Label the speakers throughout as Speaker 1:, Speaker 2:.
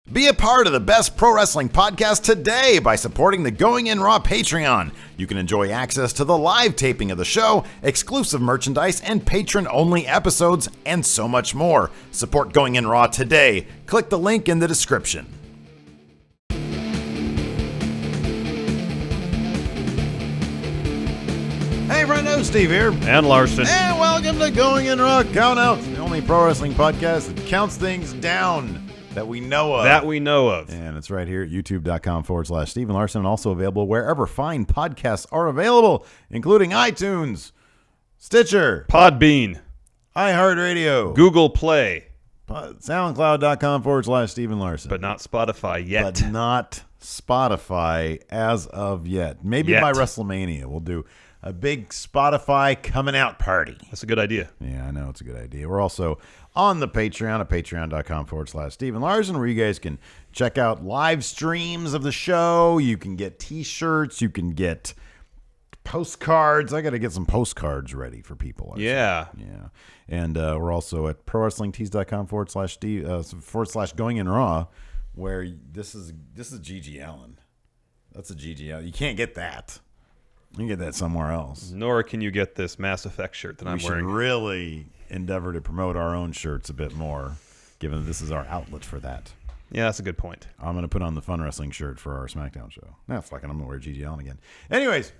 Speaker 1: Be a part of the best pro wrestling podcast today by supporting the Going In Raw Patreon. You can enjoy access to the live taping of the show, exclusive merchandise, and patron-only episodes, and so much more. Support Going In Raw today. Click the link in the description. Hey, friendo, Steve here.
Speaker 2: And Larson.
Speaker 1: And welcome to Going In Raw COUNTOUT, the only pro wrestling podcast that counts things down. That we know of. And it's right here at youtube.com/Stephen Larson, and also available wherever fine podcasts are available, including iTunes, Stitcher,
Speaker 2: Podbean,
Speaker 1: iHeartRadio,
Speaker 2: Google Play,
Speaker 1: SoundCloud.com/Stephen Larson.
Speaker 2: but not Spotify yet.
Speaker 1: But not Spotify as of yet. Maybe by WrestleMania we'll do a big Spotify coming out party.
Speaker 2: That's a good idea.
Speaker 1: Yeah, I know it's a good idea. We're also on the Patreon at patreon.com/Stephen Larson, where you guys can check out live streams of the show. You can get t-shirts. You can get postcards. I got to get some postcards ready for people.
Speaker 2: Yeah.
Speaker 1: Yeah. And we're also at prowrestlingtees.com/Going In Raw, where this is Gigi Allen. That's a Gigi Allen. You can't get that. You can get that somewhere else.
Speaker 2: Nor can you get this Mass Effect shirt that I'm wearing.
Speaker 1: We should really endeavor to promote our own shirts a bit more, given that this is our outlet for that.
Speaker 2: Yeah, that's a good point.
Speaker 1: I'm going to put on the Fun Wrestling shirt for our SmackDown show. Nah, fuck it, I'm going to wear Gigi Allen again. Anyways,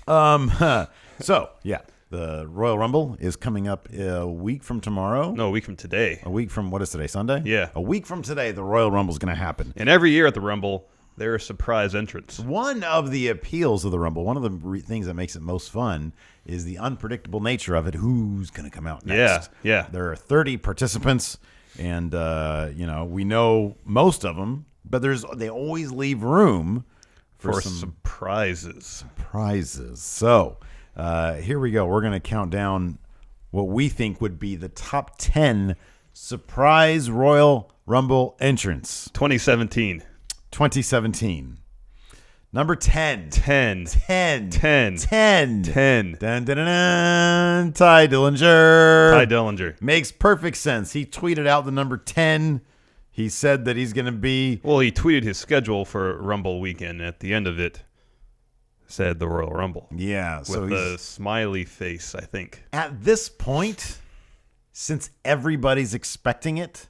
Speaker 1: so, yeah, the Royal Rumble is coming up a week from tomorrow.
Speaker 2: No, a week from today.
Speaker 1: A week from, what is today, Sunday?
Speaker 2: Yeah.
Speaker 1: A week from today, the Royal Rumble is going to happen.
Speaker 2: And every year at the Rumble, there are surprise entrants.
Speaker 1: One of the appeals of the Rumble, one of the things that makes it most fun is the unpredictable nature of it. Who's going to come out next?
Speaker 2: Yeah.
Speaker 1: There are 30 participants, and we know most of them, but they always leave room for some
Speaker 2: surprises.
Speaker 1: So here we go. We're going to count down what we think would be the top 10 surprise Royal Rumble entrants.
Speaker 2: 2017.
Speaker 1: Number 10.
Speaker 2: 10.
Speaker 1: Dun, dun, dun, dun. Ty Dillinger. Makes perfect sense. He tweeted out the number 10. He said that he's going to be...
Speaker 2: Well, he tweeted his schedule for Rumble weekend. At the end of it, said the Royal Rumble.
Speaker 1: Yeah.
Speaker 2: With a smiley face, I think.
Speaker 1: At this point, since everybody's expecting it,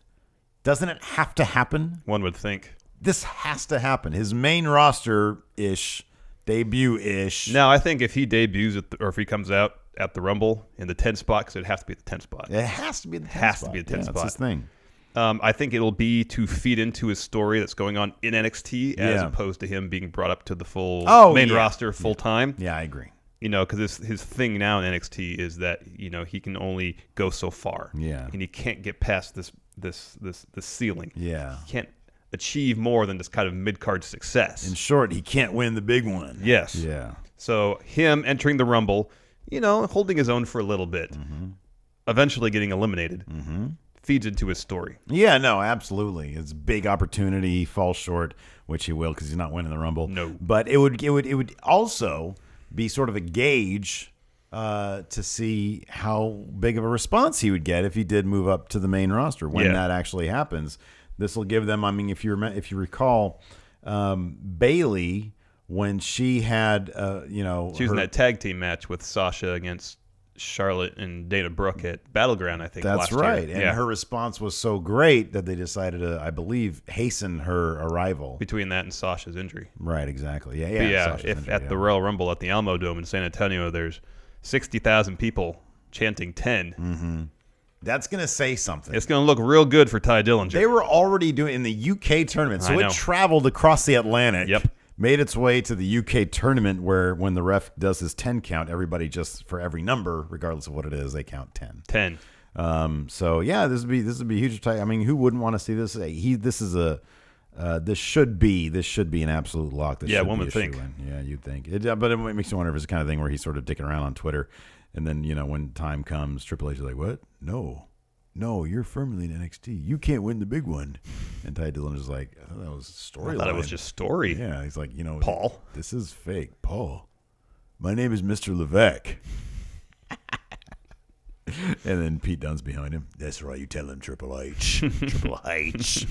Speaker 1: doesn't it have to happen?
Speaker 2: One would think.
Speaker 1: This has to happen. His main roster-ish, debut-ish.
Speaker 2: Now, I think if he debuts or if he comes out at the Rumble in the 10 spot, because it has to be the 10 spot.
Speaker 1: It has to be the 10 spot.
Speaker 2: Has to be the 10 spot.
Speaker 1: That's his thing.
Speaker 2: I think it'll be to feed into his story that's going on in NXT as opposed to him being brought up to the full main roster full time.
Speaker 1: Yeah, I agree.
Speaker 2: Because his thing now in NXT is that he can only go so far.
Speaker 1: Yeah,
Speaker 2: and he can't get past this ceiling.
Speaker 1: Yeah,
Speaker 2: he can't achieve more than this kind of mid-card success.
Speaker 1: In short, he can't win the big one.
Speaker 2: Yes.
Speaker 1: Yeah.
Speaker 2: So him entering the Rumble, holding his own for a little bit, eventually getting eliminated, feeds into his story.
Speaker 1: Yeah, no, absolutely. It's a big opportunity. He falls short, which he will because he's not winning the Rumble.
Speaker 2: No.
Speaker 1: But it would also be sort of a gauge to see how big of a response he would get if he did move up to the main roster when that actually happens. This will give them. I mean, if you recall, Bayley when she had,
Speaker 2: she was in that tag team match with Sasha against Charlotte and Dana Brooke at Battleground, I think.
Speaker 1: That's right. Year. And her response was so great that they decided to, I believe, hasten her arrival.
Speaker 2: Between that and Sasha's injury.
Speaker 1: Right. Exactly. Yeah.
Speaker 2: If at the Royal Rumble at the Alamo Dome in San Antonio, there's 60,000 people chanting 10.
Speaker 1: Mm-hmm. That's going to say something.
Speaker 2: It's going to look real good for Ty Dillinger.
Speaker 1: They were already doing in the UK tournament. So it traveled across the Atlantic.
Speaker 2: Yep.
Speaker 1: Made its way to the UK tournament where when the ref does his 10 count, everybody just, for every number, regardless of what it is, they count 10.
Speaker 2: 10.
Speaker 1: So, yeah, this would be huge. I mean, who wouldn't want to see this? This should be an absolute lock.
Speaker 2: One would think.
Speaker 1: Yeah, you'd think. But it makes you wonder if it's the kind of thing where he's sort of dicking around on Twitter. And then, when time comes, Triple H is like, what? No, you're firmly in NXT. You can't win the big one. And Ty Dillinger's like, I thought that was storyline.
Speaker 2: I thought it was just story.
Speaker 1: Yeah, he's like,
Speaker 2: Paul.
Speaker 1: This is fake. Paul, my name is Mr. Levesque. And then Pete Dunne's behind him. That's right, you tell him, Triple H. Triple H.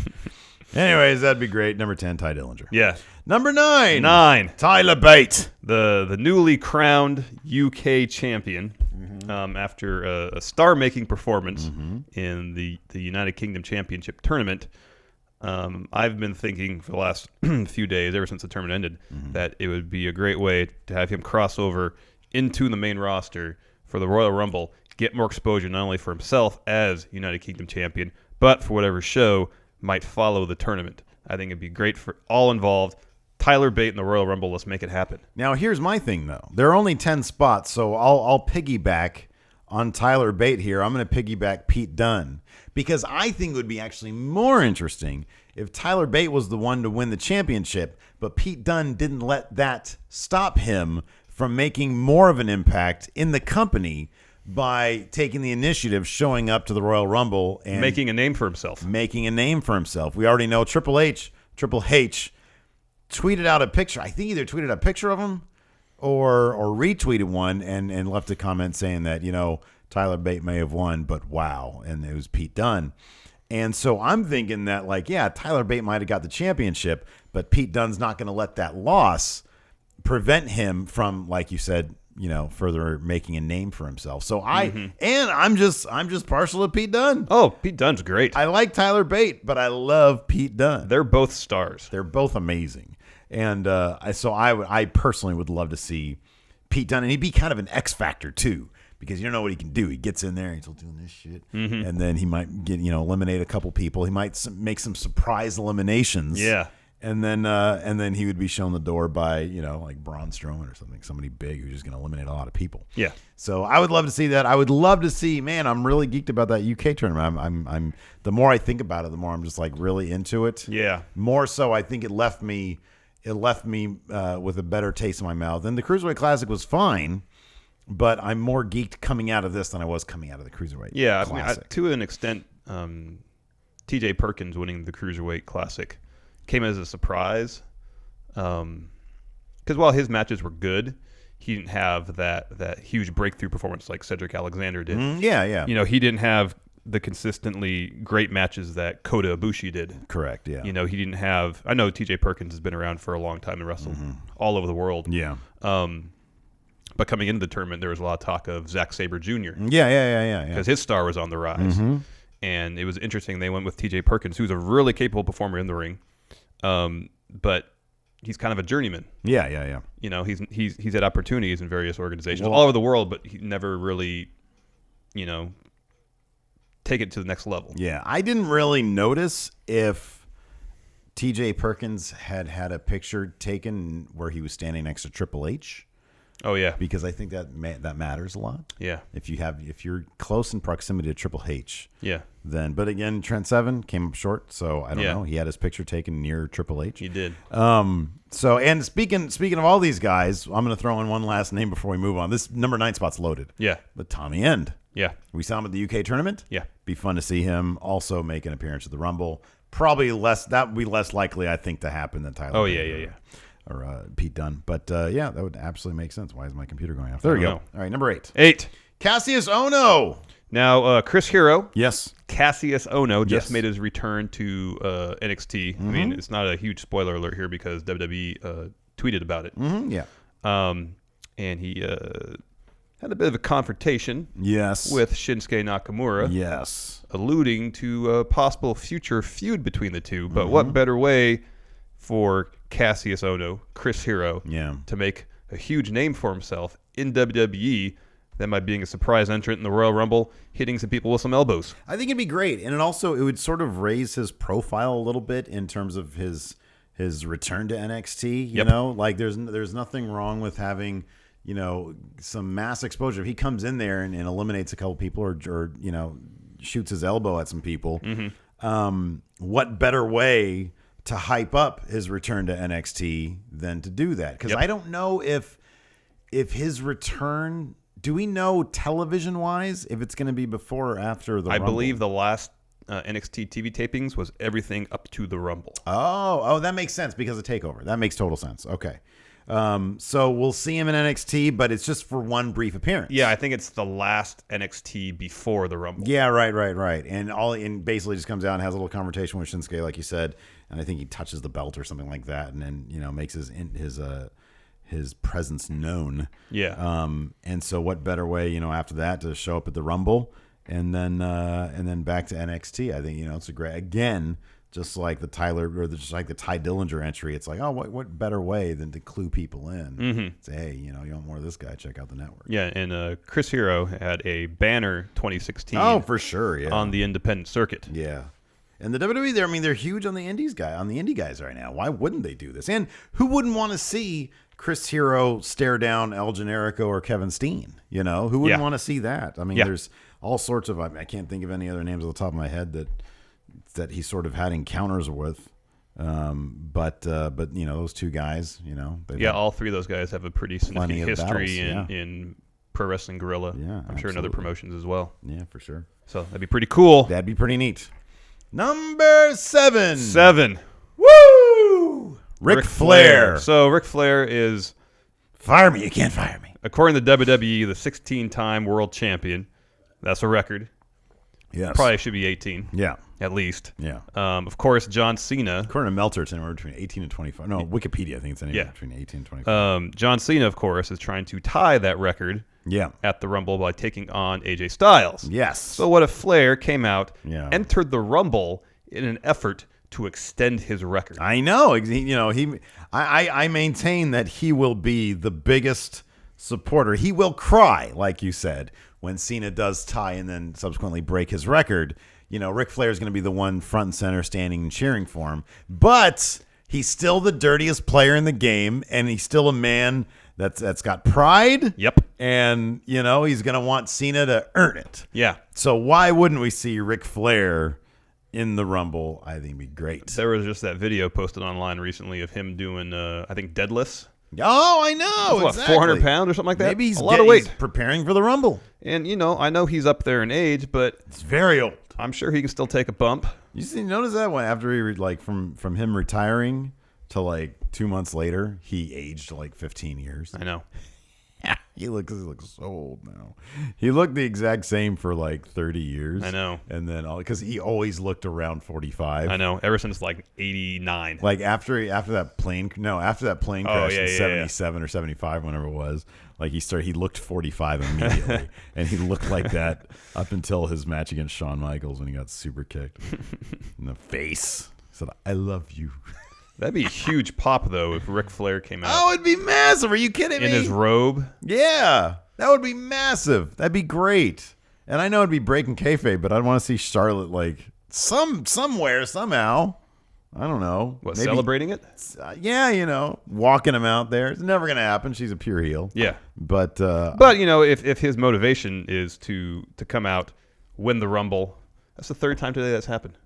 Speaker 1: Anyways, that'd be great. Number 10, Ty Dillinger.
Speaker 2: Yeah.
Speaker 1: Number 9.
Speaker 2: 9.
Speaker 1: Tyler Bate.
Speaker 2: The newly crowned UK champion after a star-making performance in the United Kingdom Championship tournament. I've been thinking for the last few days, ever since the tournament ended, that it would be a great way to have him cross over into the main roster for the Royal Rumble, get more exposure not only for himself as United Kingdom champion, but for whatever show might follow the tournament. I think it'd be great for all involved. Tyler Bate in the Royal Rumble, let's make it happen.
Speaker 1: Now, here's my thing, though. There are only 10 spots, so I'll piggyback on Tyler Bate here. I'm going to piggyback Pete Dunne, because I think it would be actually more interesting if Tyler Bate was the one to win the championship, but Pete Dunne didn't let that stop him from making more of an impact in the company by taking the initiative, showing up to the Royal Rumble and
Speaker 2: making a name for himself.
Speaker 1: We already know Triple H tweeted out a picture. I think either tweeted a picture of him or retweeted one and left a comment saying that, Tyler Bate may have won, but wow. And it was Pete Dunne. And so I'm thinking that, Tyler Bate might have got the championship, but Pete Dunne's not going to let that loss prevent him from, like you said, further making a name for himself. So I'm just partial to Pete Dunne.
Speaker 2: Oh, Pete Dunne's great.
Speaker 1: I like Tyler Bate, but I love Pete Dunne.
Speaker 2: They're both stars.
Speaker 1: They're both amazing. And I personally would love to see Pete Dunne, and he'd be kind of an X factor too, because you don't know what he can do. He gets in there, and he's all doing this shit, and then he might get eliminate a couple people. He might make some surprise eliminations.
Speaker 2: Yeah.
Speaker 1: And then he would be shown the door by, like Braun Strowman or something, somebody big who's just going to eliminate a lot of people.
Speaker 2: Yeah.
Speaker 1: So I would love to see that. I would love to see, man, I'm really geeked about that UK tournament. I'm the more I think about it, the more I'm just like really into it.
Speaker 2: Yeah.
Speaker 1: More so, I think it left me with a better taste in my mouth. And the Cruiserweight Classic was fine, but I'm more geeked coming out of this than I was coming out of the Cruiserweight Classic.
Speaker 2: I mean, to an extent, TJ Perkins winning the Cruiserweight Classic came as a surprise, because while his matches were good, he didn't have that huge breakthrough performance like Cedric Alexander did.
Speaker 1: Yeah.
Speaker 2: He didn't have the consistently great matches that Kota Ibushi did.
Speaker 1: Correct, yeah.
Speaker 2: He didn't have... I know TJ Perkins has been around for a long time and wrestled all over the world.
Speaker 1: Yeah.
Speaker 2: But coming into the tournament, there was a lot of talk of Zack Sabre Jr.
Speaker 1: Yeah.
Speaker 2: Because his star was on the rise. And it was interesting. They went with TJ Perkins, who's a really capable performer in the ring. But he's kind of a journeyman.
Speaker 1: Yeah.
Speaker 2: He's had opportunities in various organizations all over the world, but he never really, take it to the next level.
Speaker 1: Yeah, I didn't really notice if TJ Perkins had a picture taken where he was standing next to Triple H.
Speaker 2: Oh yeah,
Speaker 1: because I think that matters a lot.
Speaker 2: Yeah,
Speaker 1: if you're close in proximity to Triple H.
Speaker 2: Yeah.
Speaker 1: Then, but again, Trent Seven came up short, so I don't know. He had his picture taken near Triple H.
Speaker 2: He did.
Speaker 1: So, and speaking of all these guys, I'm going to throw in one last name before we move on. This number 9 spot's loaded.
Speaker 2: Yeah.
Speaker 1: But Tommy End.
Speaker 2: Yeah.
Speaker 1: We saw him at the UK tournament.
Speaker 2: Yeah.
Speaker 1: Be fun to see him also make an appearance at the Rumble. Probably that would be less likely, I think, to happen than Tyler.
Speaker 2: Oh yeah.
Speaker 1: Or Pete Dunne. But that would absolutely make sense. Why is my computer going off? There we go. All right, number 8.
Speaker 2: 8.
Speaker 1: Cassius Ohno.
Speaker 2: Now, Chris Hero.
Speaker 1: Yes.
Speaker 2: Cassius Ohno just made his return to NXT. I mean, it's not a huge spoiler alert here because WWE tweeted about it.
Speaker 1: Yeah.
Speaker 2: And he had a bit of a confrontation.
Speaker 1: Yes.
Speaker 2: With Shinsuke Nakamura.
Speaker 1: Yes.
Speaker 2: Alluding to a possible future feud between the two. But what better way for Cassius Ohno, Chris Hero, to make a huge name for himself in WWE than by being a surprise entrant in the Royal Rumble, hitting some people with some elbows.
Speaker 1: I think it'd be great, and it would sort of raise his profile a little bit in terms of his return to NXT. You know, like there's nothing wrong with having some mass exposure. If he comes in there and eliminates a couple people, or shoots his elbow at some people, what better way to hype up his return to NXT than to do that? Because I don't know if his return. Do we know television-wise if it's going to be before or after the Rumble?
Speaker 2: I believe the last NXT TV tapings was everything up to the Rumble.
Speaker 1: Oh, that makes sense because of TakeOver. That makes total sense. Okay. So we'll see him in NXT, but it's just for one brief appearance.
Speaker 2: Yeah, I think it's the last NXT before the Rumble.
Speaker 1: Yeah, right. And basically just comes out and has a little conversation with Shinsuke, like you said, and I think he touches the belt or something like that, and then makes his presence known.
Speaker 2: Yeah.
Speaker 1: And so what better way after that to show up at the Rumble and then back to NXT? I think it's a great, again, just like the Ty Dillinger entry. It's like, oh, what better way than to clue people in?
Speaker 2: Mm-hmm.
Speaker 1: Say, hey, you want more of this guy? Check out the network.
Speaker 2: Yeah, and Chris Hero had a banner 2016.
Speaker 1: Oh, for sure, yeah.
Speaker 2: On the independent circuit.
Speaker 1: Yeah. And the WWE, they're huge on the indie guys right now. Why wouldn't they do this? And who wouldn't want to see Chris Hero stare down El Generico or Kevin Steen? Who wouldn't want to see that? There's all sorts of, I can't think of any other names off the top of my head that he sort of had encounters with. But those two guys,
Speaker 2: all three of those guys have a pretty significant history
Speaker 1: battles,
Speaker 2: in Pro Wrestling Guerrilla.
Speaker 1: Yeah,
Speaker 2: I'm sure in other promotions as well.
Speaker 1: Yeah, for sure.
Speaker 2: So that'd be pretty cool.
Speaker 1: That'd be pretty neat. Number 7.
Speaker 2: Woo!
Speaker 1: Ric Flair.
Speaker 2: So Ric Flair is...
Speaker 1: Fire me. You can't fire me.
Speaker 2: According to WWE, the 16-time world champion. That's a record.
Speaker 1: Yes.
Speaker 2: Probably should be 18.
Speaker 1: Yeah.
Speaker 2: At least.
Speaker 1: Yeah.
Speaker 2: Of course, John Cena.
Speaker 1: According to Meltzer, it's anywhere between 18 and 25. No, Wikipedia, I think it's anywhere between 18 and 25.
Speaker 2: John Cena, of course, is trying to tie that record at the Rumble by taking on AJ Styles.
Speaker 1: Yes.
Speaker 2: So what if Flair came out, entered the Rumble in an effort to extend his record?
Speaker 1: I know. I maintain that he will be the biggest supporter. He will cry, like you said, when Cena does tie and then subsequently break his record. Ric Flair is going to be the one front and center standing and cheering for him. But he's still the dirtiest player in the game, and he's still a man that's got pride.
Speaker 2: Yep.
Speaker 1: And, he's going to want Cena to earn it.
Speaker 2: Yeah.
Speaker 1: So why wouldn't we see Ric Flair in the Rumble? I think it'd be great.
Speaker 2: There was just that video posted online recently of him doing, I think, deadlifts.
Speaker 1: Oh, I know.
Speaker 2: What,
Speaker 1: exactly.
Speaker 2: 400 pounds or something like that?
Speaker 1: Maybe he's
Speaker 2: a lot of weight.
Speaker 1: He's preparing for the Rumble.
Speaker 2: And, I know he's up there in age, but...
Speaker 1: It's very old.
Speaker 2: I'm sure he can still take a bump.
Speaker 1: You notice that one after he from him retiring to 2 months later, he aged 15 years.
Speaker 2: I know.
Speaker 1: He looks so old now. He looked the exact same for 30 years.
Speaker 2: I know.
Speaker 1: And then because he always looked around 45.
Speaker 2: I know. Ever since 89.
Speaker 1: After that plane crash in 77 or 75, whenever it was. He looked 45 immediately, and he looked like that up until his match against Shawn Michaels when he got super kicked in the face. He said, "I love you."
Speaker 2: That'd be a huge pop, though, if Ric Flair came out.
Speaker 1: Oh, it'd be massive. Are you kidding me?
Speaker 2: In his robe?
Speaker 1: Yeah, that would be massive. That'd be great. And I know it'd be breaking kayfabe, but I'd want to see Charlotte somewhere, somehow. I don't know.
Speaker 2: What, maybe celebrating it?
Speaker 1: Walking him out there. It's never going to happen. She's a pure heel.
Speaker 2: Yeah.
Speaker 1: But
Speaker 2: if his motivation is to come out, win the Rumble, that's the third time today that's happened.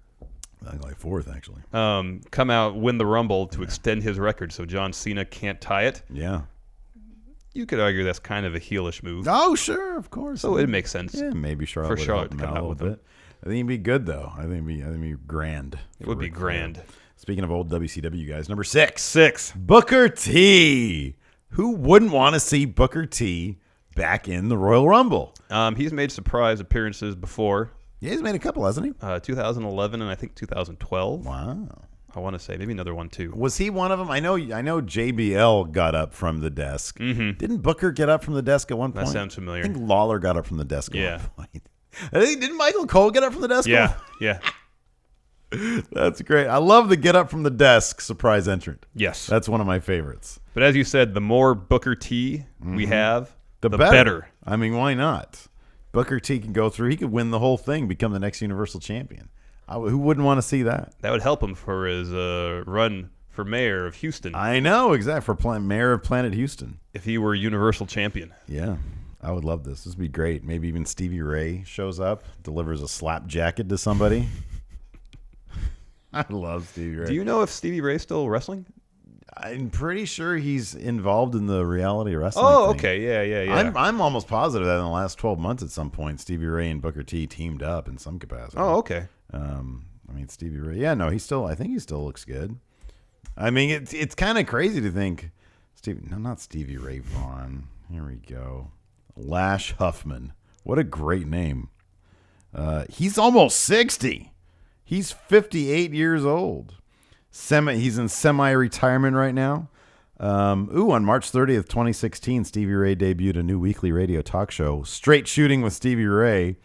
Speaker 1: I think fourth, actually.
Speaker 2: Come out, win the Rumble to extend his record so John Cena can't tie it.
Speaker 1: Yeah.
Speaker 2: You could argue that's kind of a heelish move.
Speaker 1: Oh, sure, of course.
Speaker 2: So it makes sense.
Speaker 1: Yeah, maybe Charlotte would help him out a little bit. I think it'd be good, though. I think it'd be grand.
Speaker 2: It would be grand.
Speaker 1: Speaking of old WCW guys, number 6. Booker T. Who wouldn't want to see Booker T back in the Royal Rumble?
Speaker 2: He's made surprise appearances before.
Speaker 1: Yeah, he's made a couple, hasn't he?
Speaker 2: 2011 and I think 2012.
Speaker 1: Wow.
Speaker 2: I want to say maybe another one too.
Speaker 1: Was he one of them? I know JBL got up from the desk.
Speaker 2: Mm-hmm.
Speaker 1: Didn't Booker get up from the desk at one point?
Speaker 2: That sounds familiar.
Speaker 1: I think Lawler got up from the desk at one point. Didn't Michael Cole get up from the desk?
Speaker 2: Yeah.
Speaker 1: That's great. I love the get up from the desk surprise entrant.
Speaker 2: Yes.
Speaker 1: That's one of my favorites.
Speaker 2: But as you said, the more Booker T we have, the better.
Speaker 1: I mean, why not? Booker T can go through. He could win the whole thing, become the next Universal Champion. Who wouldn't want to see that?
Speaker 2: That would help him for his run for mayor of Houston.
Speaker 1: I know, exactly. For mayor of Planet Houston.
Speaker 2: If he were Universal Champion.
Speaker 1: Yeah. I would love this. This would be great. Maybe even Stevie Ray shows up, delivers a slap jacket to somebody. I love Stevie Ray.
Speaker 2: Do you know if Stevie Ray's still wrestling?
Speaker 1: I'm pretty sure he's involved in the reality wrestling
Speaker 2: thing.
Speaker 1: Okay.
Speaker 2: Yeah.
Speaker 1: I'm almost positive that in the last 12 months at some point, Stevie Ray and Booker T teamed up in some capacity.
Speaker 2: Oh, okay.
Speaker 1: Stevie Ray. Yeah, no, I think he still looks good. I mean, it's kind of crazy to think not Stevie Ray Vaughan. Here we go. Lash Huffman. What a great name. He's almost 60. He's 58 years old. He's in semi-retirement right now. On March 30th, 2016, Stevie Ray debuted a new weekly radio talk show, Straight Shooting with Stevie Ray,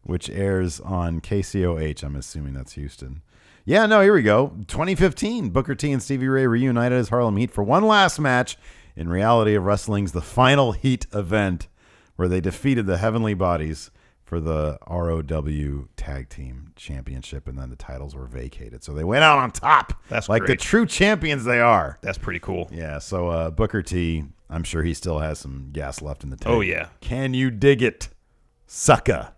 Speaker 1: which airs on KCOH. I'm assuming that's Houston. Yeah, no, here we go. 2015, Booker T and Stevie Ray reunited as Harlem Heat for one last match in Reality of Wrestling's The Final Heat event, where they defeated the Heavenly Bodies for the ROW Tag Team Championship, and then the titles were vacated. So they went out on top.
Speaker 2: That's
Speaker 1: like
Speaker 2: great.
Speaker 1: The true champions they are.
Speaker 2: That's pretty cool.
Speaker 1: Yeah, so Booker T, I'm sure he still has some gas left in the tank.
Speaker 2: Oh, yeah.
Speaker 1: Can you dig it? Sucka.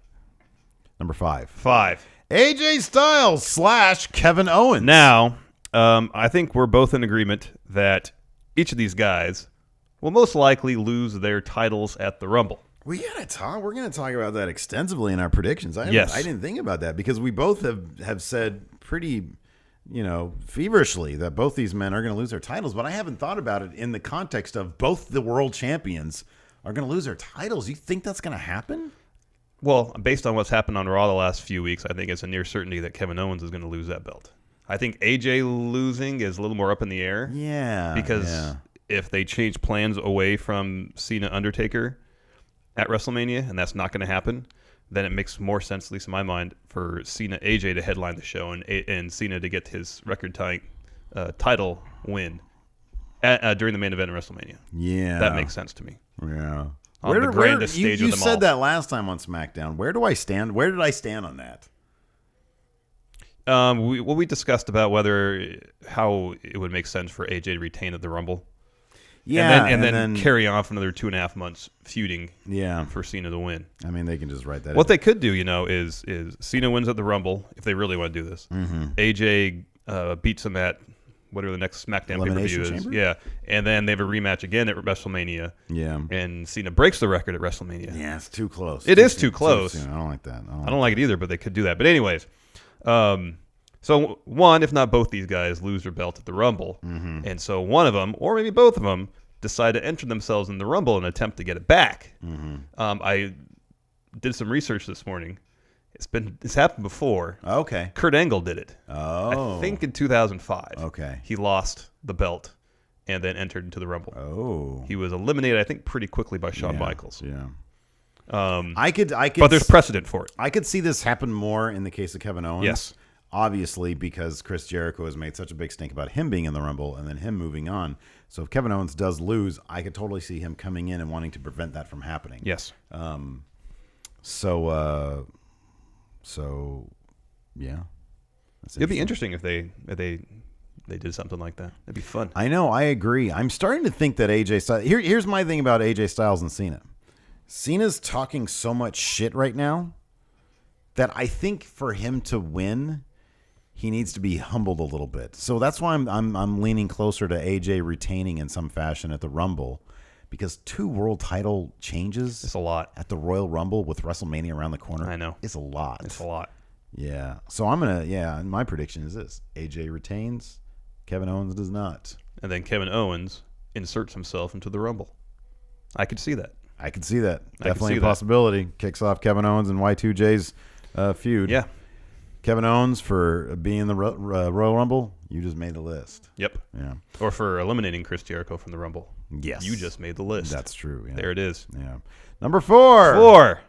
Speaker 1: Number 5.
Speaker 2: 5.
Speaker 1: AJ Styles / Kevin Owens.
Speaker 2: Now, I think we're both in agreement that each of these guys will most likely lose their titles at the Rumble.
Speaker 1: We're going to talk about that extensively in our predictions. I didn't think about that because we both have said pretty, feverishly that both these men are going to lose their titles. But I haven't thought about it in the context of both the world champions are going to lose their titles. You think that's going to happen?
Speaker 2: Well, based on what's happened on Raw the last few weeks, I think it's a near certainty that Kevin Owens is going to lose that belt. I think AJ losing is a little more up in the air.
Speaker 1: Yeah.
Speaker 2: Because if they change plans away from Cena Undertaker at WrestleMania, and that's not going to happen, then it makes more sense, at least in my mind, for Cena AJ to headline the show and Cena to get his record-tying title win during the main event of WrestleMania.
Speaker 1: Yeah.
Speaker 2: That makes sense to me.
Speaker 1: Yeah.
Speaker 2: On the grandest stage of them all.
Speaker 1: You said that last time on SmackDown. Where do I stand? Where did I stand on that?
Speaker 2: We discussed about how it would make sense for AJ to retain at the Rumble.
Speaker 1: Yeah,
Speaker 2: and then carry on for another 2.5 months feuding.
Speaker 1: Yeah.
Speaker 2: For Cena to win.
Speaker 1: I mean, they can just write that.
Speaker 2: What they could do, is Cena wins at the Rumble if they really want to do this.
Speaker 1: Mm-hmm.
Speaker 2: AJ beats him at whatever the next SmackDown pay-per-view is.
Speaker 1: Chamber?
Speaker 2: Yeah, and then they have a rematch again at WrestleMania.
Speaker 1: Yeah, and
Speaker 2: Cena breaks the record at WrestleMania.
Speaker 1: Yeah, it's too close.
Speaker 2: It is too close.
Speaker 1: I don't like that.
Speaker 2: I don't like it either, but they could do that. But anyways, so one, if not both these guys, lose their belt at the Rumble, and so one of them, or maybe both of them, decide to enter themselves in the Rumble and attempt to get it back. I did some research this morning. It's happened before.
Speaker 1: Okay.
Speaker 2: Kurt Angle did it.
Speaker 1: Oh.
Speaker 2: I think in 2005.
Speaker 1: Okay.
Speaker 2: He lost the belt and then entered into the Rumble.
Speaker 1: Oh.
Speaker 2: He was eliminated, I think, pretty quickly by Shawn Michaels.
Speaker 1: Yeah.
Speaker 2: I could. But there's precedent for it.
Speaker 1: I could see this happen more in the case of Kevin Owens.
Speaker 2: Yes.
Speaker 1: Obviously, because Chris Jericho has made such a big stink about him being in the Rumble and then him moving on. So if Kevin Owens does lose, I could totally see him coming in and wanting to prevent that from happening.
Speaker 2: Yes.
Speaker 1: So, yeah.
Speaker 2: It'd be interesting if they did something like that. It'd be fun.
Speaker 1: I know. I agree. I'm starting to think that AJ Styles... Here's my thing about AJ Styles and Cena. Cena's talking so much shit right now that I think for him to win, he needs to be humbled a little bit. So that's why I'm leaning closer to AJ retaining in some fashion at the Rumble. Because 2 world title changes
Speaker 2: it's a lot
Speaker 1: at the Royal Rumble with WrestleMania around the corner.
Speaker 2: I know.
Speaker 1: It's a lot.
Speaker 2: It's a lot.
Speaker 1: Yeah. So I'm going to, my prediction is this. AJ retains, Kevin Owens does not.
Speaker 2: And then Kevin Owens inserts himself into the Rumble. I could see that.
Speaker 1: Definitely a possibility. Kicks off Kevin Owens and Y2J's feud.
Speaker 2: Yeah.
Speaker 1: Kevin Owens for being in the Royal Rumble. You just made the list.
Speaker 2: Yep.
Speaker 1: Yeah.
Speaker 2: Or for eliminating Chris Jericho from the Rumble.
Speaker 1: Yes.
Speaker 2: You just made the list.
Speaker 1: That's true. Yeah.
Speaker 2: There it is.
Speaker 1: Yeah. Number 4.
Speaker 2: 4.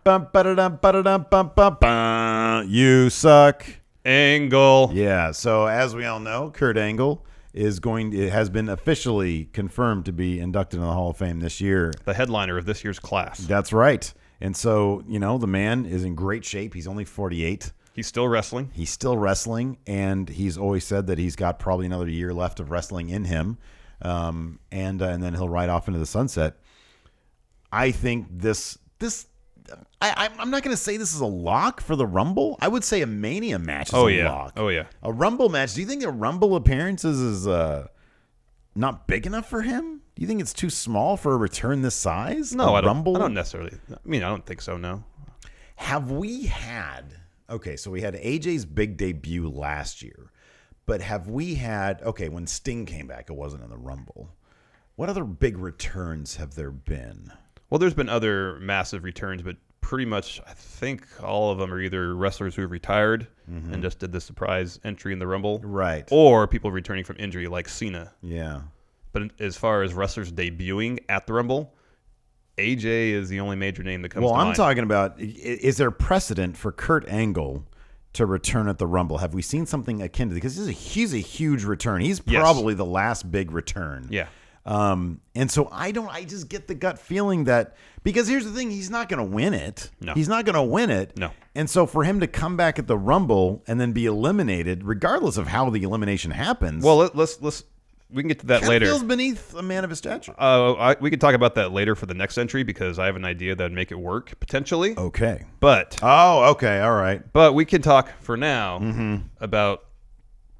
Speaker 1: You suck.
Speaker 2: Angle.
Speaker 1: Yeah. So as we all know, Kurt Angle has been officially confirmed to be inducted in the Hall of Fame this year.
Speaker 2: The headliner of this year's class.
Speaker 1: That's right. And so, the man is in great shape. He's only 48.
Speaker 2: He's still wrestling.
Speaker 1: And he's always said that he's got probably another year left of wrestling in him. And then he'll ride off into the sunset. I think I'm not going to say this is a lock for the Rumble. I would say a Mania match is a lock.
Speaker 2: Oh, yeah.
Speaker 1: A Rumble match. Do you think a Rumble appearances is not big enough for him? Do you think it's too small for a return this size?
Speaker 2: No, I
Speaker 1: don't
Speaker 2: necessarily. I don't think so, no.
Speaker 1: Have we had... Okay, so we had AJ's big debut last year. But have we had... Okay, when Sting came back, it wasn't in the Rumble. What other big returns have there been?
Speaker 2: Well, there's been other massive returns, but pretty much, I think all of them are either wrestlers who have retired and just did the surprise entry in the Rumble.
Speaker 1: Right.
Speaker 2: Or people returning from injury like Cena.
Speaker 1: Yeah.
Speaker 2: But as far as wrestlers debuting at the Rumble, AJ is the only major name that comes to mind.
Speaker 1: Well, I'm talking about, is there precedent for Kurt Angle to return at the Rumble? Have we seen something akin to, because he's a huge return. He's probably the last big return.
Speaker 2: Yeah.
Speaker 1: And so I just get the gut feeling that, because here's the thing, he's not going to win it.
Speaker 2: No.
Speaker 1: He's not going to win it.
Speaker 2: No.
Speaker 1: And so for him to come back at the Rumble and then be eliminated, regardless of how the elimination happens.
Speaker 2: Well, we can get to that later.
Speaker 1: Feels beneath a man of his stature.
Speaker 2: We can talk about that later for the next entry, because I have an idea that would make it work potentially.
Speaker 1: Okay.
Speaker 2: But
Speaker 1: okay, all right.
Speaker 2: But we can talk for now about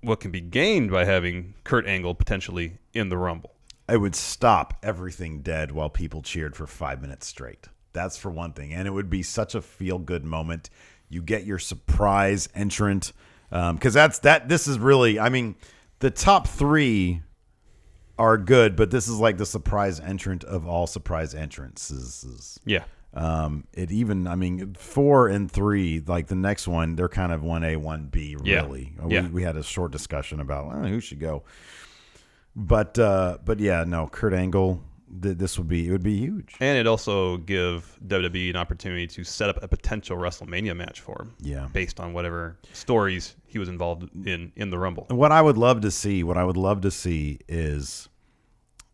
Speaker 2: what can be gained by having Kurt Angle potentially in the Rumble.
Speaker 1: It would stop everything dead while people cheered for 5 minutes straight. That's for one thing. And it would be such a feel-good moment. You get your surprise entrant. Because this is really, I mean, the top three are good, but this is like the surprise entrant of all surprise entrances.
Speaker 2: Yeah.
Speaker 1: 4 and 3, like the next one, they're kind of 1A, 1B, really.
Speaker 2: Yeah.
Speaker 1: We had a short discussion about who should go. But yeah, no, Kurt Angle, it would be huge.
Speaker 2: And it also give WWE an opportunity to set up a potential WrestleMania match for him.
Speaker 1: Yeah. Based
Speaker 2: on whatever stories he was involved in the Rumble.
Speaker 1: What I would love to see is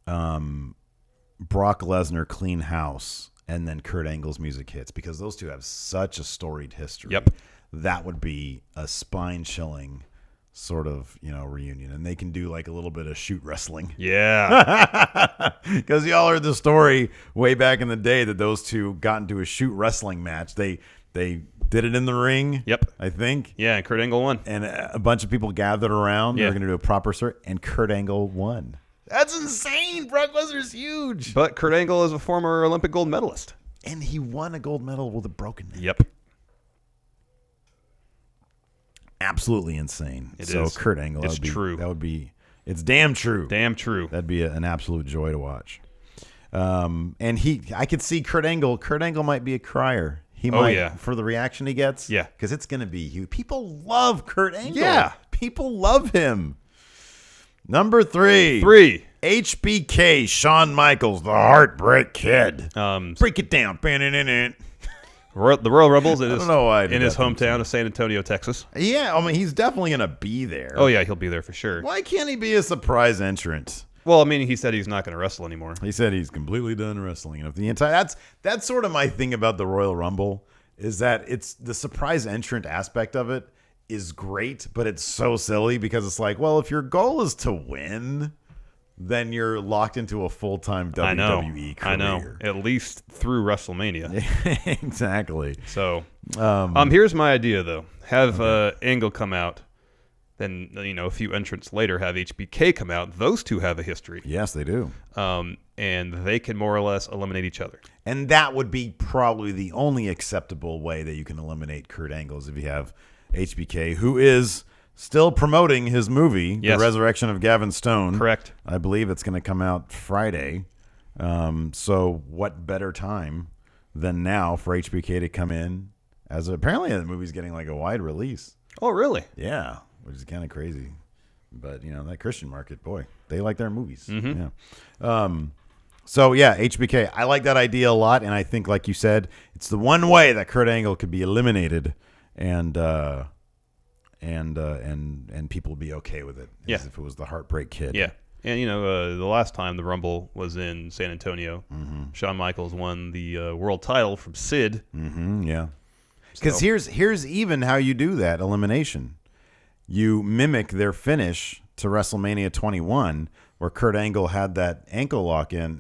Speaker 1: Brock Lesnar clean house and then Kurt Angle's music hits, because those two have such a storied history.
Speaker 2: Yep.
Speaker 1: That would be a spine-chilling sort of, reunion. And they can do like a little bit of shoot wrestling.
Speaker 2: Yeah.
Speaker 1: Because y'all heard the story way back in the day that those two got into a shoot wrestling match. They did it in the ring.
Speaker 2: Yep.
Speaker 1: I think.
Speaker 2: Yeah, and Kurt Angle won.
Speaker 1: And a bunch of people gathered around. Yeah. They were going to do a proper search, and Kurt Angle won. That's insane. Brock Lesnar's huge.
Speaker 2: But Kurt Angle is a former Olympic gold medalist.
Speaker 1: And he won a gold medal with a broken neck.
Speaker 2: Yep.
Speaker 1: Absolutely insane.
Speaker 2: It
Speaker 1: so
Speaker 2: is.
Speaker 1: Kurt Angle,
Speaker 2: It's true.
Speaker 1: It's damn true.
Speaker 2: Damn true.
Speaker 1: That'd be an absolute joy to watch. And I could see Kurt Angle. Kurt Angle might be a crier. He might, for the reaction he gets.
Speaker 2: Yeah.
Speaker 1: Because it's going to be huge. People love Kurt Angle.
Speaker 2: Yeah.
Speaker 1: People love him. Number 3. HBK, Shawn Michaels, the Heartbreak Kid. Break it down.
Speaker 2: The Royal Rumbles in his hometown of San Antonio, Texas.
Speaker 1: Yeah, I mean, he's definitely going to be there.
Speaker 2: Oh, yeah, he'll be there for sure.
Speaker 1: Why can't he be a surprise entrant?
Speaker 2: Well, I mean, he said he's not going to wrestle anymore.
Speaker 1: He said he's completely done wrestling. And that's sort of my thing about the Royal Rumble, is that it's the surprise entrant aspect of it is great, but it's so silly because it's like, well, if your goal is to win, then you're locked into a full-time WWE career.
Speaker 2: I know. At least through WrestleMania.
Speaker 1: Exactly.
Speaker 2: So, here's my idea, though. Have Angle come out, then, a few entrants later have HBK come out. Those two have a history.
Speaker 1: Yes, they do.
Speaker 2: And they can more or less eliminate each other. And
Speaker 1: that would be probably the only acceptable way that you can eliminate Kurt Angle, is if you have HBK, who is still promoting his movie, The Resurrection of Gavin Stone.
Speaker 2: Correct.
Speaker 1: I believe it's going to come out Friday. So what better time than now for HBK to come in, as apparently the movie's getting like a wide release.
Speaker 2: Oh, really?
Speaker 1: Yeah, which is kind of crazy. But, that Christian market, boy, they like their movies.
Speaker 2: Mm-hmm.
Speaker 1: Yeah. So, yeah, HBK, I like that idea a lot. And I think, like you said, it's the one way that Kurt Angle could be eliminated and people would be okay with it, as if it was the Heartbreak Kid.
Speaker 2: Yeah. And, the last time the Rumble was in San Antonio, Shawn Michaels won the world title from Sid.
Speaker 1: Mm-hmm, yeah. Because here's even how you do that elimination. You mimic their finish to WrestleMania 21, where Kurt Angle had that angle lock in on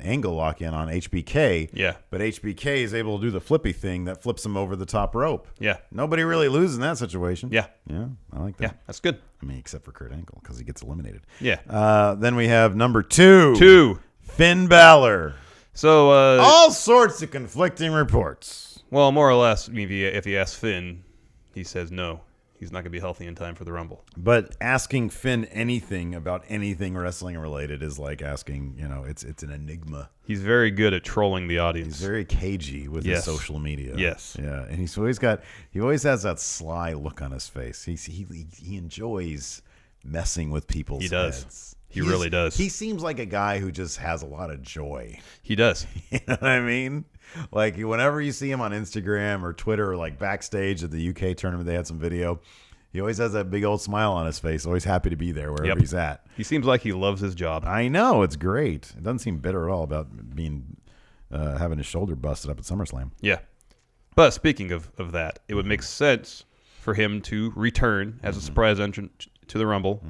Speaker 1: HBK.
Speaker 2: Yeah.
Speaker 1: But HBK is able to do the flippy thing that flips him over the top rope.
Speaker 2: Yeah.
Speaker 1: Nobody really loses in that situation.
Speaker 2: Yeah.
Speaker 1: Yeah, I like that.
Speaker 2: Yeah, that's good.
Speaker 1: I mean, except for Kurt Angle, because he gets eliminated.
Speaker 2: Yeah.
Speaker 1: Then we have number 2.
Speaker 2: 2.
Speaker 1: Finn Balor.
Speaker 2: So
Speaker 1: all sorts of conflicting reports.
Speaker 2: Well, more or less, if you ask Finn, he says no. he's not going to be healthy in time for the Rumble.
Speaker 1: But asking Finn anything about anything wrestling related is like asking, it's an enigma.
Speaker 2: He's very good at trolling the audience.
Speaker 1: He's very cagey with his social media.
Speaker 2: Yes.
Speaker 1: Yeah, and he always has that sly look on his face. He enjoys messing with people's heads.
Speaker 2: He really does.
Speaker 1: He seems like a guy who just has a lot of joy.
Speaker 2: He does.
Speaker 1: You know what I mean? Like whenever you see him on Instagram or Twitter or like backstage at the UK tournament, they had some video. He always has that big old smile on his face. Always happy to be there wherever he's at.
Speaker 2: He seems like he loves his job.
Speaker 1: I know. It's great. It doesn't seem bitter at all about being having his shoulder busted up at SummerSlam.
Speaker 2: Yeah. But speaking of that, it would make sense for him to return as a surprise entrant to the Rumble,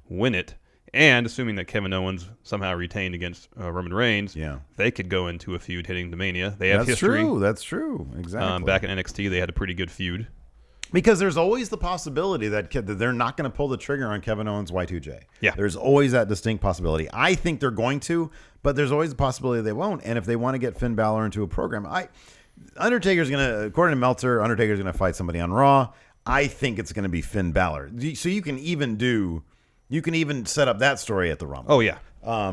Speaker 2: win it, and assuming that Kevin Owens somehow retained against Roman Reigns, they could go into a feud heading to Mania. They have history.
Speaker 1: That's true. Exactly.
Speaker 2: Back in NXT, they had a pretty good feud.
Speaker 1: Because there's always the possibility that they're not going to pull the trigger on Kevin Owens Y2J.
Speaker 2: Yeah.
Speaker 1: There's always that distinct possibility. I think they're going to, but there's always the possibility they won't. And if they want to get Finn Balor into a program, Undertaker's going to, according to Meltzer, Undertaker's going to fight somebody on Raw. I think it's going to be Finn Balor. So you can even set up that story at the Rumble.
Speaker 2: Oh, yeah.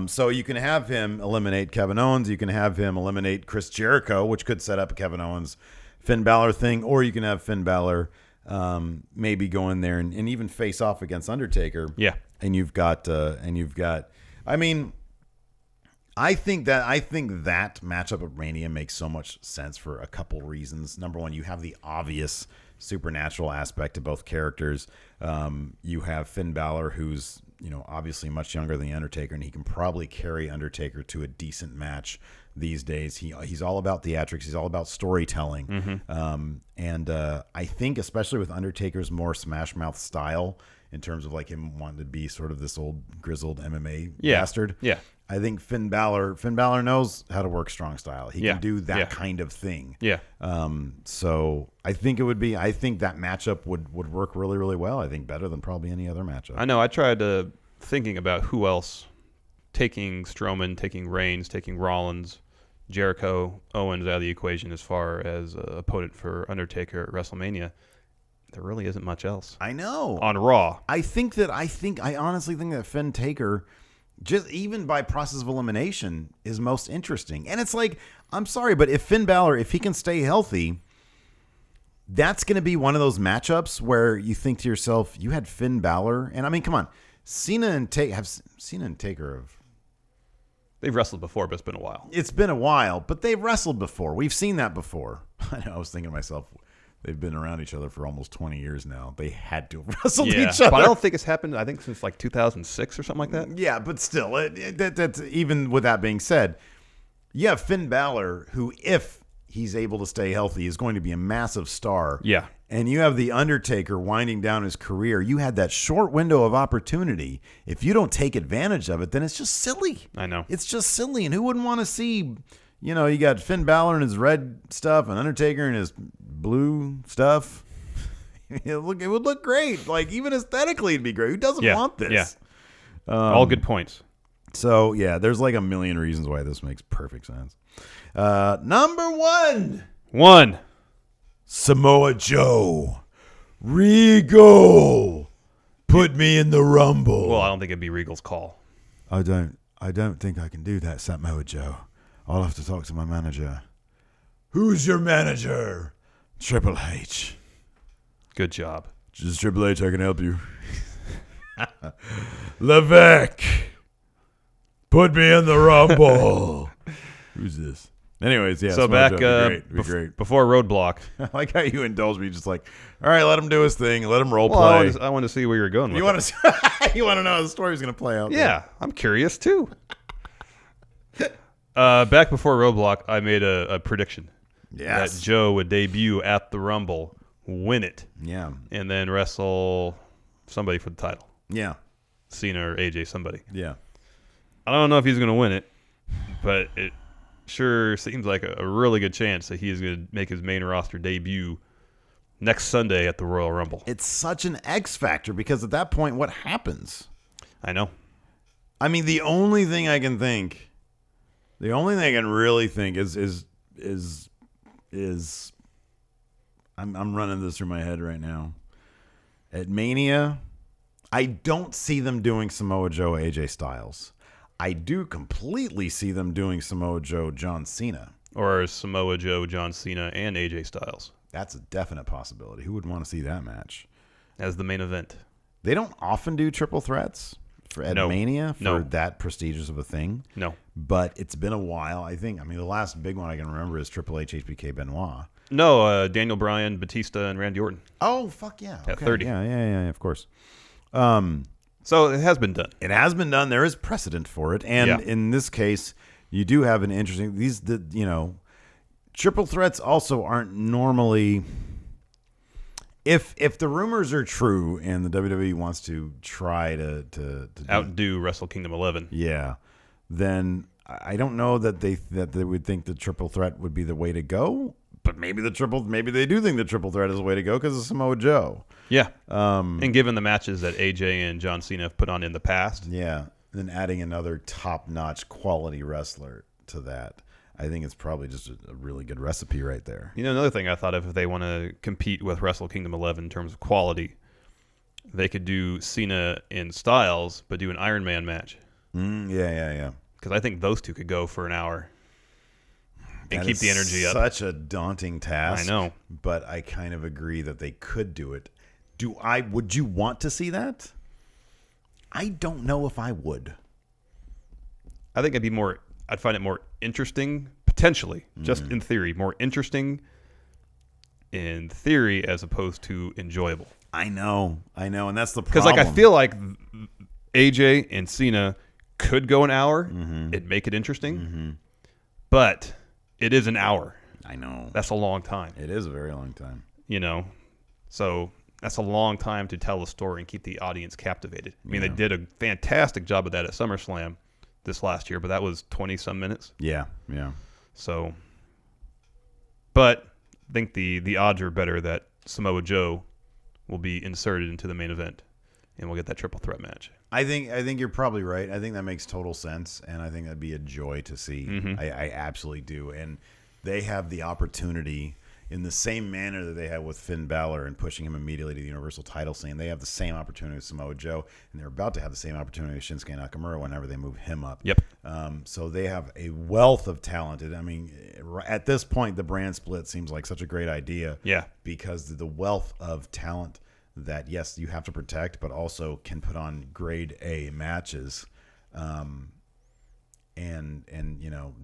Speaker 1: So you can have him eliminate Kevin Owens. You can have him eliminate Chris Jericho, which could set up a Kevin Owens Finn Balor thing, or you can have Finn Balor maybe go in there and even face off against Undertaker.
Speaker 2: Yeah.
Speaker 1: And you've got I mean, I think that matchup at Mania makes so much sense for a couple reasons. Number one, you have the obvious supernatural aspect to both characters. You have Finn Balor, who's obviously much younger than the Undertaker, and he can probably carry Undertaker to a decent match these days. He's all about theatrics. He's all about storytelling. And I think especially with Undertaker's more smash mouth style, in terms of like him wanting to be sort of this old grizzled MMA bastard. Yeah. I think Finn Balor knows how to work strong style. He can do that kind of thing. Yeah. So I think that matchup would work really, really well. I think better than probably any other matchup.
Speaker 2: I know. I tried thinking about who else, taking Strowman, taking Reigns, taking Rollins, Jericho, Owens out of the equation as far as opponent for Undertaker at WrestleMania. There really isn't much else.
Speaker 1: I know.
Speaker 2: On Raw.
Speaker 1: I honestly think that Finn Taker, just even by process of elimination, is most interesting. And it's like, I'm sorry, but if Finn Balor, if he can stay healthy, that's going to be one of those matchups where you think to yourself, you had Finn Balor, and I mean, come on, Cena and Taker
Speaker 2: they've wrestled before, but it's been a while.
Speaker 1: It's been a while, but they've wrestled before. We've seen that before. I know. I was thinking to myself, they've been around each other for almost 20 years now. They had to have wrestled each other.
Speaker 2: But I don't think it's happened, I think, since like 2006 or something like that.
Speaker 1: Yeah, but still, that's even with that being said, you have Finn Balor, who, if he's able to stay healthy, is going to be a massive star. Yeah. And you have The Undertaker winding down his career. You had that short window of opportunity. If you don't take advantage of it, then it's just silly.
Speaker 2: I know.
Speaker 1: It's just silly. And who wouldn't want to see, you got Finn Balor in his red stuff and Undertaker in his blue stuff. It would look great. Like, even aesthetically, it'd be great. Who doesn't want this?
Speaker 2: Yeah. All good points.
Speaker 1: So, yeah, there's like a million reasons why this makes perfect sense. Number one. Samoa Joe. Regal. Put me in the Rumble.
Speaker 2: Well, I don't think it'd be Regal's call.
Speaker 1: I don't think I can do that, Samoa Joe. I'll have to talk to my manager. Who's your manager? Triple H.
Speaker 2: Good job.
Speaker 1: Just Triple H, I can help you. Levesque. Put me in the Rumble. Who's this? Anyways, yeah.
Speaker 2: So back before Roadblock.
Speaker 1: I like how you indulge me, just like, all right, let him do his thing, let him role play.
Speaker 2: I want to see where you're going with
Speaker 1: it. You want to know how the story's going to play out.
Speaker 2: Yeah, I'm curious too. Back before Roadblock, I made a prediction.
Speaker 1: Yes.
Speaker 2: That Joe would debut at the Rumble, win it.
Speaker 1: Yeah.
Speaker 2: And then wrestle somebody for the title.
Speaker 1: Yeah.
Speaker 2: Cena or AJ, somebody.
Speaker 1: Yeah.
Speaker 2: I don't know if he's going to win it, but it sure seems like a really good chance that he is going to make his main roster debut next Sunday at the Royal Rumble.
Speaker 1: It's such an X factor because at that point, what happens?
Speaker 2: I know.
Speaker 1: I mean, the only thing I can really think is I'm running this through my head right now. At Mania, I don't see them doing Samoa Joe, AJ Styles. I do completely see them doing Samoa Joe, John Cena.
Speaker 2: Or Samoa Joe, John Cena, and AJ Styles.
Speaker 1: That's a definite possibility. Who would want to see that match?
Speaker 2: As the main event.
Speaker 1: They don't often do triple threats at Mania for that prestigious of a thing.
Speaker 2: No.
Speaker 1: But it's been a while. I mean, the last big one I can remember is Triple H, HBK, Benoit.
Speaker 2: No, Daniel Bryan, Batista, and Randy Orton.
Speaker 1: Oh, fuck yeah.
Speaker 2: At 30.
Speaker 1: Yeah, of course.
Speaker 2: So it has been done.
Speaker 1: It has been done. There is precedent for it. And in this case, you do have an interesting... triple threats also aren't normally... If the rumors are true and the WWE wants to try to
Speaker 2: outdo Wrestle Kingdom 11,
Speaker 1: then I don't know that they would think the triple threat would be the way to go. But maybe they do think the triple threat is the way to go because of Samoa Joe.
Speaker 2: Yeah, and given the matches that AJ and John Cena have put on in the past,
Speaker 1: then adding another top-notch quality wrestler to that. I think it's probably just a really good recipe right there.
Speaker 2: Another thing I thought of, if they want to compete with Wrestle Kingdom 11 in terms of quality, they could do Cena and Styles, but do an Iron Man match.
Speaker 1: Yeah.
Speaker 2: Because I think those two could go for an hour and keep the energy up.
Speaker 1: Such a daunting task.
Speaker 2: I know. But
Speaker 1: I kind of agree that they could do it. Would you want to see that? I don't know if I would.
Speaker 2: I think I'd find it more interesting, potentially, just in theory, more interesting in theory as opposed to enjoyable.
Speaker 1: I know, and that's the problem.
Speaker 2: Because I feel like AJ and Cena could go an hour, it'd make it interesting, but it is an hour.
Speaker 1: I know.
Speaker 2: That's a long time.
Speaker 1: It is a very long time.
Speaker 2: So that's a long time to tell a story and keep the audience captivated. I mean, they did a fantastic job of that at SummerSlam this last year, but that was 20-some minutes.
Speaker 1: Yeah.
Speaker 2: So, but I think the odds are better that Samoa Joe will be inserted into the main event, and we'll get that triple threat match.
Speaker 1: I think you're probably right. I think that makes total sense, and I think that'd be a joy to see. I absolutely do. And they have the opportunity, in the same manner that they had with Finn Balor and pushing him immediately to the Universal title scene, they have the same opportunity with Samoa Joe, and they're about to have the same opportunity with Shinsuke Nakamura whenever they move him up.
Speaker 2: Yep.
Speaker 1: So they have a wealth of talented. I mean, at this point, the brand split seems like such a great idea.
Speaker 2: Yeah.
Speaker 1: Because the wealth of talent that, yes, you have to protect, but also can put on grade A matches. And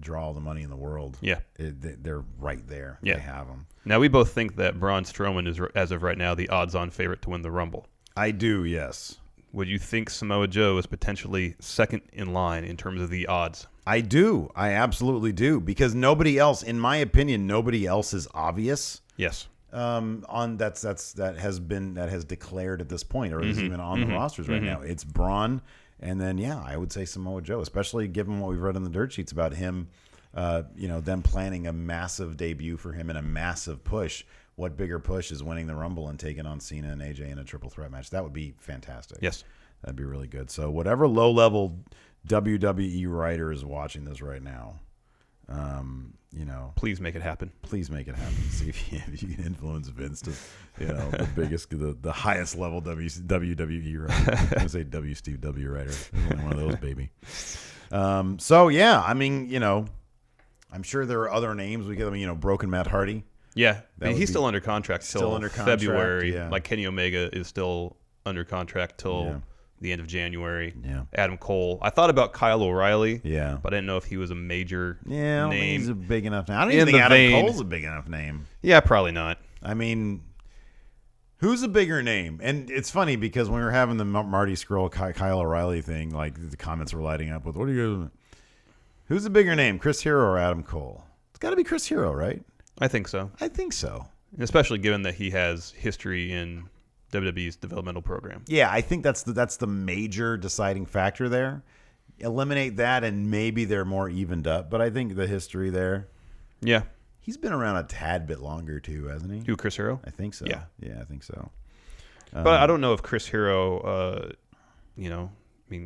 Speaker 1: draw all the money in the world.
Speaker 2: Yeah.
Speaker 1: They're right there.
Speaker 2: Yeah.
Speaker 1: They have them.
Speaker 2: Now, we both think that Braun Strowman is, as of right now, the odds-on favorite to win the Rumble.
Speaker 1: I do, yes.
Speaker 2: Would you think Samoa Joe is potentially second in line in terms of the odds?
Speaker 1: I do. I absolutely do. Because nobody else, in my opinion, nobody else is obvious.
Speaker 2: Yes.
Speaker 1: That has declared at this point, or is even on the rosters right now. It's Braun. And then, I would say Samoa Joe, especially given what we've read in the dirt sheets about him, them planning a massive debut for him and a massive push. What bigger push is winning the Rumble and taking on Cena and AJ in a triple threat match? That would be fantastic.
Speaker 2: Yes.
Speaker 1: That'd be really good. So whatever low-level WWE writer is watching this right now,
Speaker 2: please make it happen.
Speaker 1: Please make it happen. See if you can influence Vince to, the biggest, the highest level WWE writer. I'm gonna say Steve W writer. One of those, baby. I'm sure there are other names we get. Broken Matt Hardy.
Speaker 2: Yeah, he's still under contract till February.
Speaker 1: Yeah.
Speaker 2: Like Kenny Omega is still under contract till the end of January.
Speaker 1: Yeah.
Speaker 2: Adam Cole. I thought about Kyle O'Reilly.
Speaker 1: Yeah.
Speaker 2: But I didn't know if he was a major
Speaker 1: I don't think
Speaker 2: name.
Speaker 1: he's a big enough name. I don't even think Adam Cole's a big enough name.
Speaker 2: Yeah, probably not.
Speaker 1: I mean, who's a bigger name? And it's funny because when we were having the Marty Scurll, Kyle O'Reilly thing, like the comments were lighting up with, who's a bigger name, Chris Hero or Adam Cole? It's got to be Chris Hero, right?
Speaker 2: I think so.
Speaker 1: I think so.
Speaker 2: Especially given that he has history in WWE's developmental program.
Speaker 1: Yeah, I think that's the major deciding factor there. Eliminate that and maybe they're more evened up. But I think the history there.
Speaker 2: Yeah.
Speaker 1: He's been around a tad bit longer too, hasn't he?
Speaker 2: Who, Chris Hero?
Speaker 1: I think so.
Speaker 2: Yeah.
Speaker 1: Yeah, I think so.
Speaker 2: But I don't know if Chris Hero,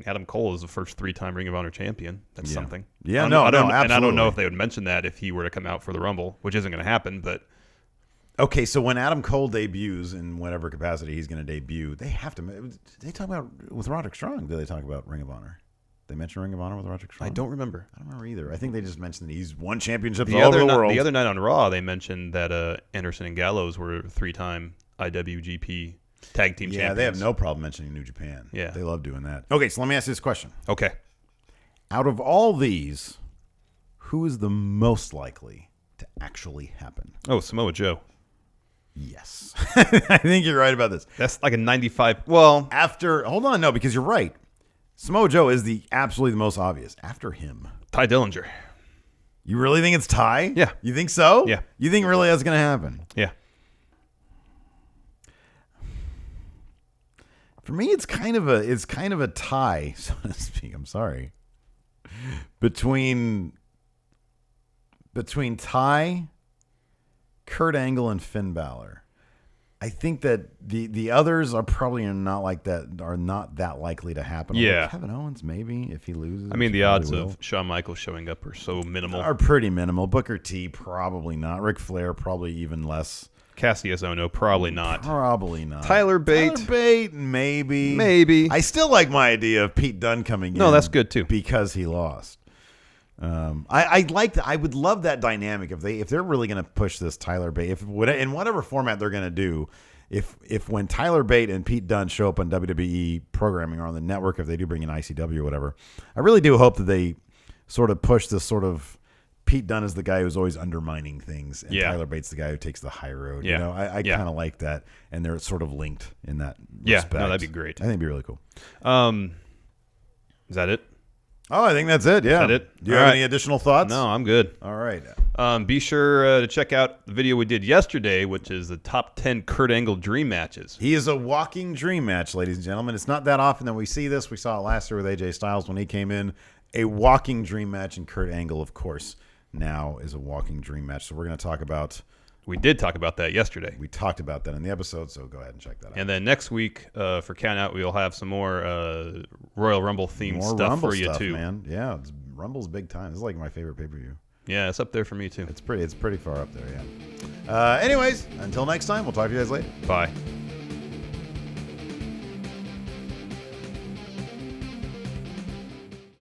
Speaker 2: Adam Cole is the first 3-time Ring of Honor champion. That's something.
Speaker 1: Yeah, absolutely.
Speaker 2: And I don't know if they would mention that if he were to come out for the Rumble, which isn't going to happen, but
Speaker 1: Okay, so when Adam Cole debuts in whatever capacity he's going to debut, they have to. They talk about with Roderick Strong. Do they talk about Ring of Honor? They mention Ring of Honor with Roderick Strong.
Speaker 2: I don't remember.
Speaker 1: I don't remember either. I think they just mentioned that he's won championships
Speaker 2: The
Speaker 1: all over the world.
Speaker 2: The other night on Raw, they mentioned that Anderson and Gallows were 3-time IWGP Tag Team champions.
Speaker 1: Yeah, they have no problem mentioning New Japan.
Speaker 2: Yeah,
Speaker 1: they love doing that. Okay, so let me ask you this question.
Speaker 2: Okay,
Speaker 1: out of all these, who is the most likely to actually happen?
Speaker 2: Oh, Samoa Joe.
Speaker 1: Yes. I think you're right about this.
Speaker 2: That's like a 95. Well,
Speaker 1: hold on, no, because you're right. Samoa Joe is absolutely the most obvious. After him,
Speaker 2: Ty Dillinger.
Speaker 1: You really think it's Ty?
Speaker 2: Yeah.
Speaker 1: You think so?
Speaker 2: Yeah.
Speaker 1: You think really that's going to happen?
Speaker 2: Yeah.
Speaker 1: For me, it's kind of a tie, so to speak. I'm sorry. Between Ty, Kurt Angle, and Finn Balor. I think that the others are probably not like that. Are not that likely to happen.
Speaker 2: Yeah,
Speaker 1: like Kevin Owens maybe if he loses.
Speaker 2: I mean, the odds of Shawn Michaels showing up are so minimal.
Speaker 1: Are pretty minimal. Booker T probably not. Ric Flair probably even less.
Speaker 2: Cassius Ohno probably not.
Speaker 1: Probably not.
Speaker 2: Tyler Bate
Speaker 1: maybe.
Speaker 2: Maybe.
Speaker 1: I still like my idea of Pete Dunne coming in.
Speaker 2: No, that's good too
Speaker 1: because he lost. I would love that dynamic if they're really going to push this Tyler Bate in whatever format they're going to do. If when Tyler Bate and Pete Dunne show up on WWE programming or on the network, if they do bring in ICW or whatever, I really do hope that they sort of push this sort of Pete Dunne is the guy who's always undermining things, and Tyler Bate's the guy who takes the high road.
Speaker 2: Yeah.
Speaker 1: You know, I kind of like that, and they're sort of linked in that.
Speaker 2: Yeah,
Speaker 1: respect.
Speaker 2: no, that'd be great.
Speaker 1: I think it'd be really cool.
Speaker 2: Is that it?
Speaker 1: Oh, I think that's it. Yeah.
Speaker 2: Is that it?
Speaker 1: Do you have any additional thoughts?
Speaker 2: No, I'm good.
Speaker 1: All right.
Speaker 2: Be sure to check out the video we did yesterday, which is the top 10 Kurt Angle dream matches.
Speaker 1: He is a walking dream match, ladies and gentlemen. It's not that often that we see this. We saw it last year with AJ Styles when he came in. A walking dream match, and Kurt Angle, of course, now is a walking dream match. So we're going to talk about...
Speaker 2: We did talk about that yesterday.
Speaker 1: We talked about that in the episode, so go ahead and check that out.
Speaker 2: And then next week, for Count Out, we'll have some more Royal Rumble-themed stuff
Speaker 1: Rumble
Speaker 2: for you,
Speaker 1: stuff,
Speaker 2: too.
Speaker 1: Man. Yeah, Rumble's big time. This is like my favorite pay-per-view.
Speaker 2: Yeah, it's up there for me, too.
Speaker 1: It's pretty far up there, yeah. Anyways, until next time, we'll talk to you guys later.
Speaker 2: Bye.